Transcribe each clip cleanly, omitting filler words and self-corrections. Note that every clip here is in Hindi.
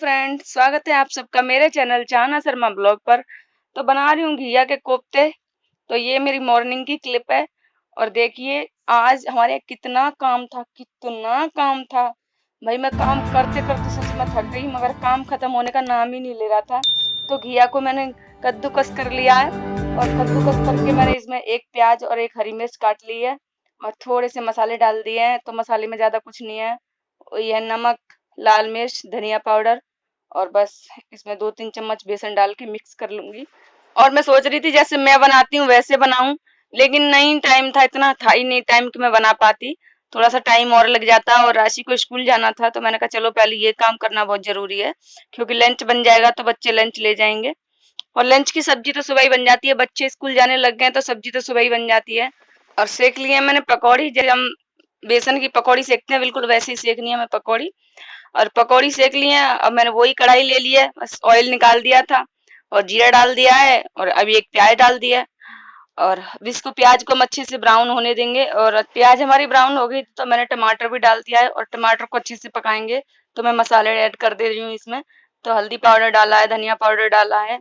फ्रेंड, स्वागत है आप सबका मेरे चैनल चाहना शर्मा ब्लॉग पर। तो बना रही हूँ घिया के कोफ्ते। तो ये मेरी मॉर्निंग की क्लिप है। और देखिए आज हमारे यहाँ कितना काम था भाई। मैं काम करते करते सच में थक गई, मगर काम खत्म होने का नाम ही नहीं ले रहा था। तो घिया को मैंने कद्दूकस कर लिया है, और कद्दूकस करके मैंने इसमें एक प्याज और एक हरी मिर्च काट ली है, और थोड़े से मसाले डाल दिए हैं। तो मसाले में ज्यादा कुछ नहीं है, यह नमक, लाल मिर्च, धनिया पाउडर, और बस इसमें 2-3 चम्मच बेसन डाल के मिक्स कर लूंगी। और मैं सोच रही थी जैसे मैं बनाती हूँ वैसे बनाऊं, लेकिन नहीं, टाइम था इतना था ही नहीं टाइम कि मैं बना पाती। थोड़ा सा टाइम और लग जाता, और राशि को स्कूल जाना था, तो मैंने कहा चलो पहले ये काम करना बहुत जरूरी है, क्योंकि लंच बन जाएगा तो बच्चे लंच ले जाएंगे। और लंच की सब्जी तो सुबह ही बन जाती है, बच्चे स्कूल जाने लग गए तो सब्जी तो सुबह ही बन जाती है। और सेक लिए मैंने पकौड़ी, जैसे हम बेसन की पकौड़ी सेकते हैं बिल्कुल वैसे ही सेकनी है मैं पकौड़ी। और पकौड़ी सेक ली है। अब मैंने वही कढ़ाई ले ली है, बस ऑयल निकाल दिया था और जीरा डाल दिया है, और अभी एक प्याज डाल दिया है। और अब इसको प्याज को हम अच्छे से ब्राउन होने देंगे। और प्याज हमारी ब्राउन हो गई तो मैंने टमाटर भी डाल दिया है, और टमाटर को अच्छे से पकाएंगे। तो मैं मसाले ऐड कर दे रही हूँ इसमें। तो हल्दी पाउडर डाला है, धनिया पाउडर डाला है,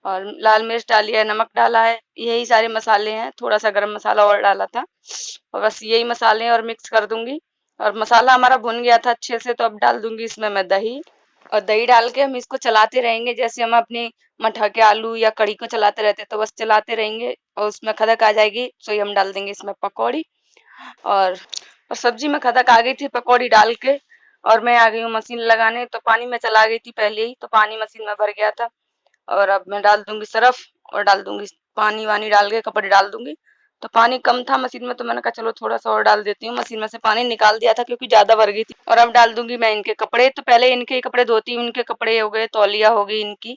और लाल मिर्च डाली है, नमक डाला है, यही सारे मसाले हैं। थोड़ा सा गरम मसाला और डाला था, और बस यही मसाले हैं, और मिक्स कर दूंगी। और मसाला हमारा भुन गया था अच्छे से, तो अब डाल दूंगी इसमें मैं दही। और दही डाल के हम इसको चलाते रहेंगे, जैसे हम अपनी मठा के आलू या कढ़ी को चलाते रहते, तो बस चलाते रहेंगे, और उसमें खदक आ जाएगी तो ये हम डाल देंगे इसमें पकौड़ी। और और सब्जी में खदक आ गई थी पकौड़ी डाल के, और मैं आ गई हूँ मशीन लगाने। तो पानी में चला गई थी पहले ही, तो पानी मशीन में भर गया था। और अब मैं डाल दूंगी सरफ, और डाल दूंगी पानी वानी डाल के कपड़े डाल दूंगी। तो पानी कम था मशीन में, तो मैंने कहा चलो थोड़ा सा और डाल देती हूँ। मशीन में से पानी निकाल दिया था क्योंकि ज्यादा भर गई थी। और अब डाल दूंगी मैं इनके कपड़े। तो पहले इनके ही कपड़े धोती हूँ, इनके कपड़े हो गए, तौलिया हो गई इनकी।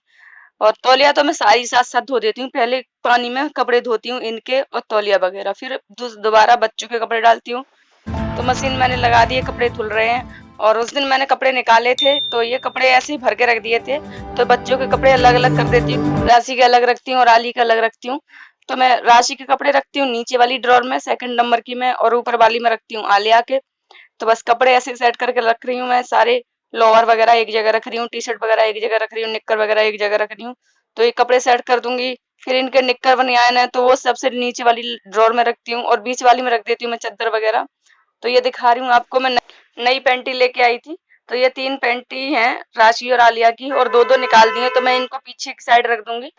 और तौलिया तो मैं सारी साथ साथ धो देती हूँ, पहले पानी में कपड़े धोती हूँ इनके और तौलिया वगैरह, फिर दोबारा बच्चों के कपड़े डालती हूँ। तो मशीन मैंने लगा दी है, कपड़े धुल रहे हैं। और उस दिन मैंने कपड़े निकाले थे, तो ये कपड़े ऐसे ही भर के रख दिए थे। तो बच्चों के कपड़े अलग अलग कर देती हूँ, राशि के अलग रखती हूँ और आली के अलग रखती हूँ। तो मैं राशि के कपड़े रखती हूँ नीचे वाली ड्रॉर में, सेकंड नंबर की में, और ऊपर वाली में रखती हूँ आलिया के। तो बस कपड़े ऐसे सेट करके रख रही हूँ मैं सारे। लोअर वगैरह एक जगह रख रही हूँ, टी शर्ट वगैरह एक जगह रख रही हूँ, निक्कर वगैरह एक जगह रख रही हूँ। तो ये कपड़े सेट कर दूंगी। फिर इनके निक्कर बनियान है तो वो सबसे नीचे वाली ड्रॉर में रखती हूँ, और बीच वाली में रख देती हूँ मैं चादर वगैरह। तो ये दिखा रही हूँ आपको, मैं नई पैंटी लेके आई थी। तो ये 3 पैंटी हैं राशि और आलिया की, और दो दो निकाल दी है। तो मैं इनको पीछे की साइड रख दूंगी,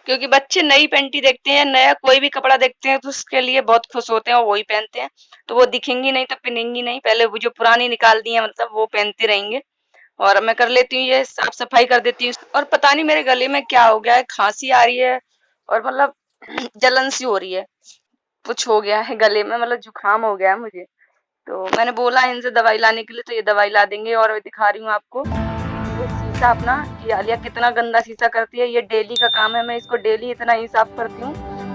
क्योंकि बच्चे नई पैंटी देखते हैं, नया कोई भी कपड़ा देखते हैं तो उसके लिए बहुत खुश होते हैं और वही पहनते हैं। तो वो दिखेंगी नहीं तो पहनेंगी नहीं, पहले वो जो पुरानी निकाल दी है मतलब वो पहनते रहेंगे। और मैं कर लेती हूँ ये साफ सफाई कर देती हूँ। और पता नहीं मेरे गले में क्या हो गया है, खांसी आ रही है, और मतलब जलन सी हो रही है, कुछ हो गया है गले में, मतलब जुकाम हो गया है मुझे। तो मैंने बोला इनसे दवाई लाने के लिए, तो ये दवाई ला देंगे। और दिखा रही हूँ आपको ये शीशा अपना, कि आलिया कितना गंदा शीशा करती है। ये डेली का काम है, मैं इसको डेली इतना ही साफ करती हूँ,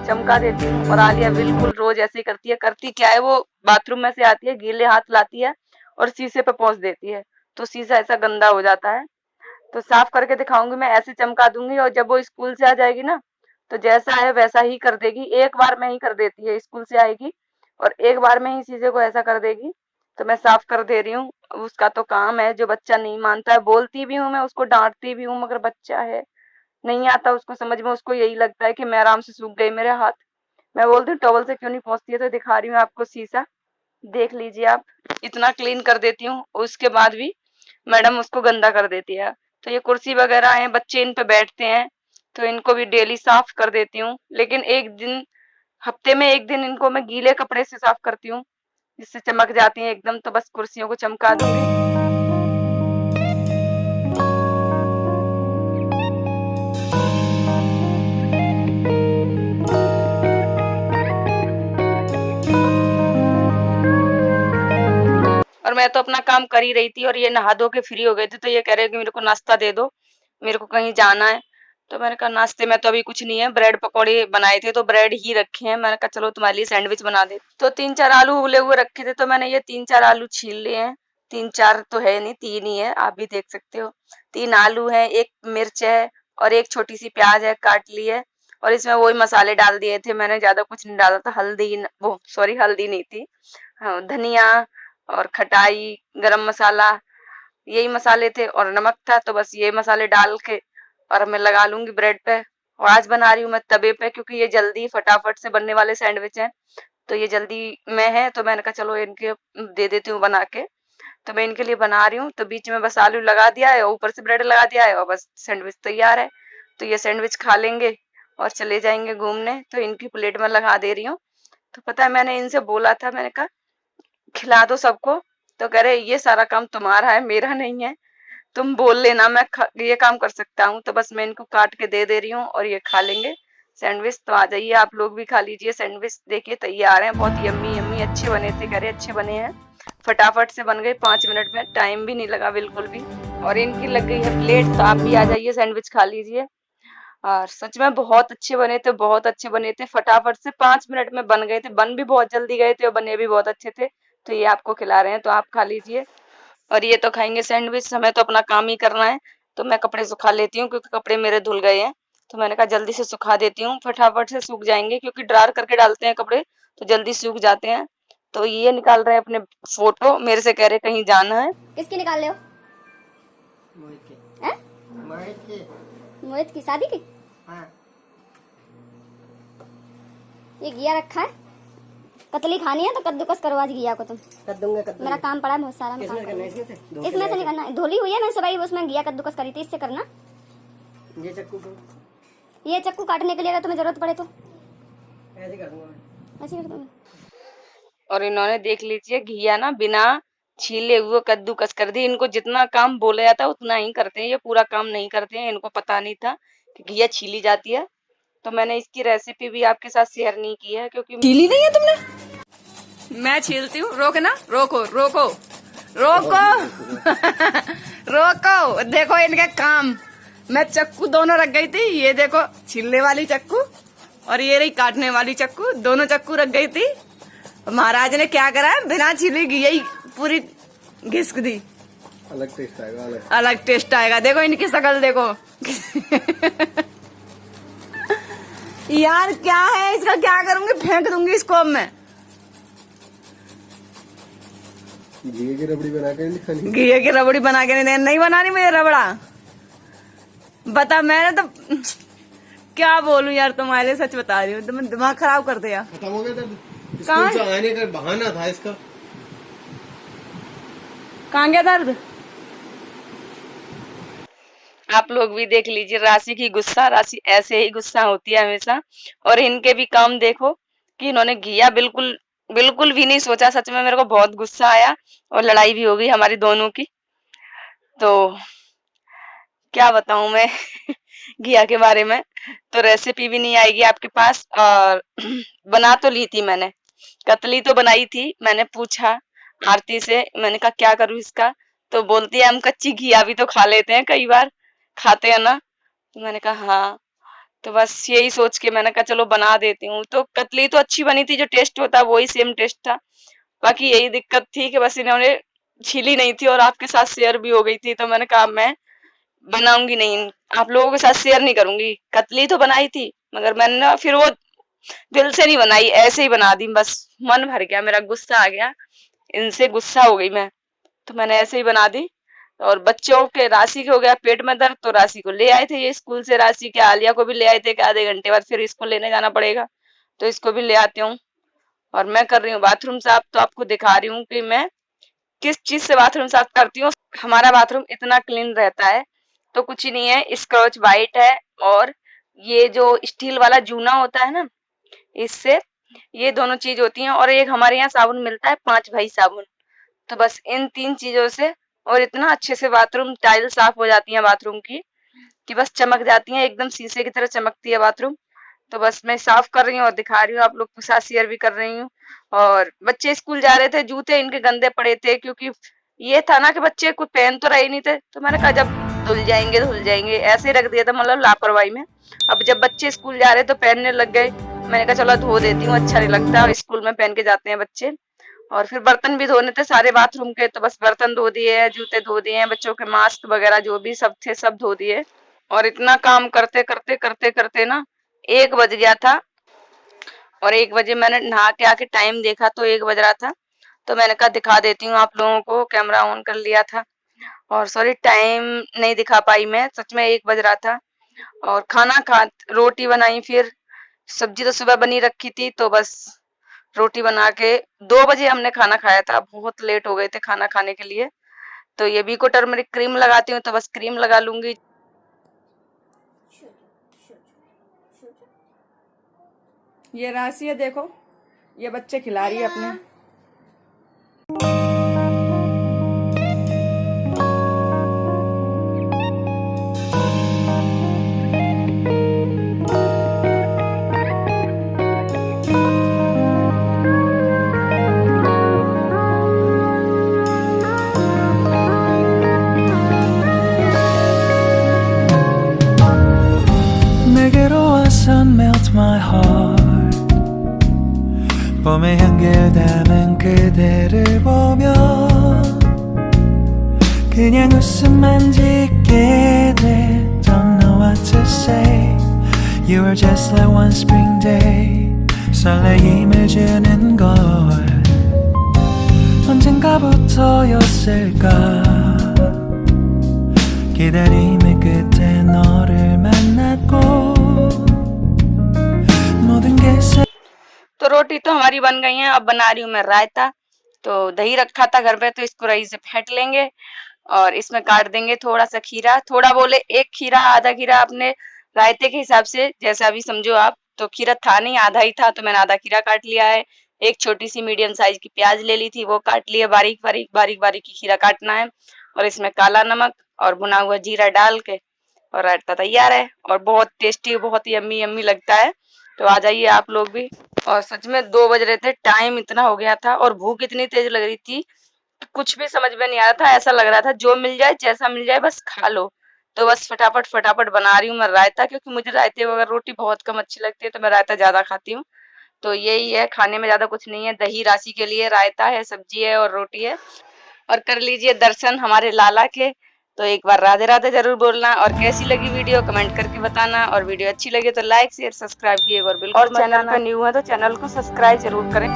चमका देती हूँ। और आलिया बिल्कुल रोज ऐसे ही करती है। करती क्या है, वो बाथरूम में से आती है, गीले हाथ लाती है और शीशे पे पोंछ देती है, तो शीशा ऐसा गंदा हो जाता है। तो साफ करके दिखाऊंगी मैं, ऐसे चमका दूंगी। और जब वो स्कूल से आ जाएगी ना, तो जैसा है वैसा ही कर देगी। एक बार में ही कर देती है, स्कूल से आएगी और एक बार में ही शीशे को ऐसा कर देगी। तो मैं साफ कर दे रही हूँ, उसका तो काम है। जो बच्चा नहीं मानता है, बोलती भी हूँ मैं उसको, डांटती भी हूँ, मगर बच्चा है, नहीं आता उसको समझ में। उसको यही लगता है कि मैं आराम से सूख गई मेरे हाथ। मैं बोलती हूँ टॉवल से क्यों नहीं पहुंचती है। तो दिखा रही हूँ आपको शीशा, देख लीजिए आप, इतना क्लीन कर देती हूँ, उसके बाद भी मैडम उसको गंदा कर देती है। तो ये कुर्सी वगैरह है, बच्चे इन पे बैठते हैं, तो इनको भी डेली साफ कर देती हूँ। लेकिन एक दिन, हफ्ते में एक दिन इनको मैं गीले कपड़े से साफ करती हूँ, जिससे चमक जाती हैं एकदम। तो बस कुर्सियों को चमका दूंगी। और मैं तो अपना काम कर ही रही थी, और ये नहा धो के फ्री हो गए थे। तो ये कह रहे कि मेरे को नाश्ता दे दो, मेरे को कहीं जाना है। तो मैंने कहा नाश्ते में तो अभी कुछ नहीं है, ब्रेड पकौड़े बनाए थे तो ब्रेड ही रखे हैं। मैंने कहा चलो तुम्हारे लिए सैंडविच बना दे। तो 3-4 आलू उबले हुए रखे थे, तो मैंने ये 3-4 आलू छील लिए हैं। 3-4 तो है नहीं, 3 ही है, आप भी देख सकते हो। 3 आलू है, एक मिर्च है, और एक छोटी सी प्याज है, काट ली है। और इसमें वही मसाले डाल दिए थे मैंने, ज्यादा कुछ नहीं डाला था। वो सॉरी, हल्दी नहीं थी, हाँ, धनिया और खटाई, गरम मसाला, यही मसाले थे और नमक था, तो बस ये मसाले डाल के और मैं लगा लूंगी ब्रेड पे। और आज बना रही हूँ मैं तवे पे, क्योंकि ये जल्दी फटाफट से बनने वाले सैंडविच हैं, तो ये जल्दी में है, तो मैंने कहा चलो इनके दे देती हूँ बना के। तो मैं इनके लिए बना रही हूँ, तो बीच में बस आलू लगा दिया है, ऊपर से ब्रेड लगा दिया है और बस सैंडविच तैयार है। तो ये सैंडविच खा लेंगे और चले जाएंगे घूमने, तो इनकी प्लेट में लगा दे रही हूँ। तो पता है मैंने इनसे बोला था, मैंने कहा खिला दो सबको, तो कह रहे ये सारा काम तुम्हारा है, मेरा नहीं है, तुम बोल लेना मैं ये काम कर सकता हूँ। तो बस मैं इनको काट के दे रही हूँ और ये खा लेंगे सैंडविच। तो आ जाइए आप लोग भी खा लीजिए सैंडविच, देखिए तैयार हैं, बहुत यम्मी यम्मी अच्छे बने थे, कह रहे अच्छे बने हैं, फटाफट से बन गए 5 मिनट में, टाइम भी नहीं लगा बिल्कुल भी। और इनकी लग गई है प्लेट, तो आप भी आ जाइए सैंडविच खा लीजिए। और सच में बहुत अच्छे बने थे, बहुत अच्छे बने थे, फटाफट से 5 मिनट में बन गए थे, बन भी बहुत जल्दी गए थे और बने भी बहुत अच्छे थे। तो ये आपको खिला रहे हैं, तो आप खा लीजिए। और ये तो खाएंगे सैंडविच, हमें तो अपना काम ही करना है। तो मैं कपड़े सुखा लेती हूँ, क्योंकि कपड़े मेरे धुल गए हैं, तो मैंने कहा जल्दी से सुखा देती हूँ, फटाफट से सूख जाएंगे, क्योंकि ड्रायर करके डालते हैं कपड़े तो जल्दी सूख जाते हैं। तो ये निकाल रहे हैं अपने फोटो, मेरे से कह रहे कहीं जाना है। किसकी निकाल रहे हो? मोहित की। हैं? मोहित की। मोहित की शादी की? हाँ। ये घिया रखा है, कतली खानी है तो कद्दूकस करो आज घिया को तुम। कर दूंगा कर दूंगा। मेरा काम पड़ा है बहुत सारा, मैं काम किसमें करना है? करूंगी। इसमें से इसमें से नहीं करना, धुली हुई है, मैं सुबह ही उसमें घिया कद्दूकस करी थी, इससे करना। ये चक्कू को ये चक्कू काटने के लिए अगर तुम्हें जरूरत पड़े तो ऐसे कर दूंगा मैं। ऐसे कर दूंगी। और इन्होंने देख लीजिए घिया ना बिना छीले हुए कद्दूकस कर दी। इनको जितना काम बोला जाता है उतना ही करते हैं, ये पूरा काम नहीं करते हैं। इनको पता नहीं था कि घिया छीली जाती है, तो मैंने इसकी रेसिपी भी आपके साथ शेयर नहीं की है, क्योंकि छीली नहीं है तुमने? मैं छीलती हूँ, रोकना, रोको रोको रोको रोको। देखो इनके काम, मैं चक्कू दोनों रख गई थी, ये देखो छीलने वाली चक्कू और ये रही काटने वाली चक्कू, दोनों चक्कू रख गई थी। महाराज ने क्या करा, बिना छीले घिया ही पूरी घिसक दी। अलग टेस्ट आएगा, अलग टेस्ट आएगा। देखो इनकी शकल देखो यार क्या है इसका, क्या करूंगी, फेंक दूंगी इसको अब मैं। घी की रबड़ी बना के नहीं खानी? घी की रबड़ी बना के नहीं बनानी मुझे रबड़ा। बता, मैंने तो क्या बोलूं यार, तुम्हारे लिए सच बता रही हूँ, तुम दिमाग खराब कर दिया। खत्म हो गया दर्द? कहाँ? स्कूल से आने का बहाना था इसका। कहाँ गया दर्द? आप लोग भी देख लीजिए राशि की गुस्सा, राशि ऐसे ही गुस्सा होती है हमेशा। और इनके भी काम देखो कि इन्होंने घिया बिल्कुल बिल्कुल भी नहीं सोचा, सच में मेरे को बहुत गुस्सा आया और लड़ाई भी हो गई हमारी दोनों की। तो क्या बताऊं मैं घिया के बारे में, तो रेसिपी भी नहीं आएगी आपके पास। और बना तो ली थी मैंने, कतली तो बनाई थी। मैंने पूछा आरती से, मैंने कहा क्या करूं इसका, तो बोलती है हम कच्ची घिया भी तो खा लेते हैं, कई बार खाते हैं ना। तो मैंने कहा हाँ, तो बस यही सोच के मैंने कहा चलो बना देती हूँ। तो कतली तो अच्छी बनी थी, जो टेस्ट होता है वही सेम टेस्ट था। बाकी यही दिक्कत थी कि बस इन्होंने छीली नहीं थी और आपके साथ शेयर भी हो गई थी, तो मैंने कहा मैं बनाऊंगी नहीं, आप लोगों के साथ शेयर नहीं करूंगी। कतली तो बनाई थी मगर मैंने ना फिर वो दिल से नहीं बनाई, ऐसे ही बना दी, बस मन भर गया मेरा, गुस्सा आ गया, इनसे गुस्सा हो गई मैं, तो मैंने ऐसे ही बना दी। और बच्चों के राशि के हो गया पेट में दर्द, तो राशि को ले आए थे ये स्कूल से, राशि के आलिया को भी ले आए थे कि आधे घंटे बाद फिर इसको लेने जाना पड़ेगा, तो इसको भी ले आती हूँ। और मैं कर रही हूँ बाथरूम साफ, तो आपको दिखा रही हूँ कि मैं किस चीज से बाथरूम साफ करती हूँ। हमारा बाथरूम इतना क्लीन रहता है, तो कुछ ही नहीं है, स्क्रॉच वाइट है और ये जो स्टील वाला जूना होता है ना, इससे ये दोनों चीज होती हैं। और एक हमारे यहाँ साबुन मिलता है 5 भाई साबुन, तो बस इन 3 चीजों से और इतना अच्छे से बाथरूम टाइल साफ हो जाती है बाथरूम की कि बस चमक जाती है, एकदम शीशे की तरह चमकती है बाथरूम। तो बस मैं साफ कर रही हूँ और दिखा रही हूँ, आप लोग के साथ शेयर भी कर रही हूँ। और बच्चे स्कूल जा रहे थे, जूते इनके गंदे पड़े थे, क्योंकि ये था ना कि बच्चे कुछ पहन तो रहे नहीं थे, तो मैंने कहा जब धुल जाएंगे ऐसे ही रख दिया था, मतलब लापरवाही में। अब जब बच्चे स्कूल जा रहे तो पहनने लग गए, मैंने कहा चलो धो देती हूँ, अच्छा नहीं लगता, और स्कूल में पहन के जाते हैं बच्चे। और फिर बर्तन भी धोने थे सारे बाथरूम के, तो बस बर्तन धो दिए हैं, जूते धो दिए हैं, बच्चों के मास्क वगैरह जो भी सब थे सब धो दिए। और इतना काम करते करते करते करते ना 1 बज गया था। और 1 बजे मैंने नहा के आके टाइम देखा तो 1 बज रहा था, तो मैंने कहा दिखा देती हूँ आप लोगों को, कैमरा ऑन कर लिया था। और सॉरी टाइम नहीं दिखा पाई मैं, सच में 1 बज रहा था। और खाना खा रोटी बनाई, फिर सब्जी तो सुबह बनी रखी थी, तो बस रोटी बना के 2 बजे हमने खाना खाया था। बहुत लेट हो गए थे खाना खाने के लिए। तो ये वीको टर्मरिक क्रीम लगाती हूँ, तो बस क्रीम लगा लूंगी। ये राशि है, देखो ये बच्चे खिला रही है अपने। 내게로 와서 melt my heart 봄의 향기를 담은 그대를 보며 그냥 웃음만 짓게 돼 Don't know what to say You are just like one spring day 설레임을 주는 걸 언젠가부터였을까 기다림의 끝에 너를 만났고 모든 게 तो रोटी तो हमारी बन गई है। अब बना रही हूँ मैं रायता। तो दही रखा था घर पे, तो इसको रही से फेंट लेंगे और इसमें काट देंगे थोड़ा सा खीरा। थोड़ा बोले 1 खीरा, आधा खीरा अपने रायते के हिसाब से जैसा भी समझो आप। तो खीरा था नहीं, आधा ही था, तो मैंने आधा खीरा काट लिया है। एक छोटी सी मीडियम साइज की प्याज ले ली थी, वो काट लिया बारीक बारीक की खीरा काटना है। और इसमें काला नमक और भुना हुआ जीरा डाल के और रायता तैयार है। और बहुत टेस्टी, बहुत ही यम्मी यम्मी लगता है। तो आ जाइए आप लोग भी। और सच में 2 बज रहे थे, टाइम इतना हो गया था और भूख इतनी तेज लग रही थी, कुछ भी समझ में नहीं आ रहा था। ऐसा लग रहा था जो मिल जाए, जैसा मिल जाए बस खा लो। तो बस फटाफट बना रही हूँ मैं रायता, क्योंकि मुझे रायते वगैरह रोटी बहुत कम अच्छी लगती है, तो मैं रायता ज्यादा खाती हूँ। तो यही है, खाने में ज्यादा कुछ नहीं है। दही राशि के लिए, रायता है, सब्जी है और रोटी है। और कर लीजिए दर्शन हमारे लाला के। तो एक बार राधे राधे जरूर बोलना। और कैसी लगी वीडियो कमेंट करके बताना। और वीडियो अच्छी लगे तो लाइक शेयर सब्सक्राइब किए और बिल्कुल, और चैनल पर न्यू है तो चैनल को सब्सक्राइब जरूर करें।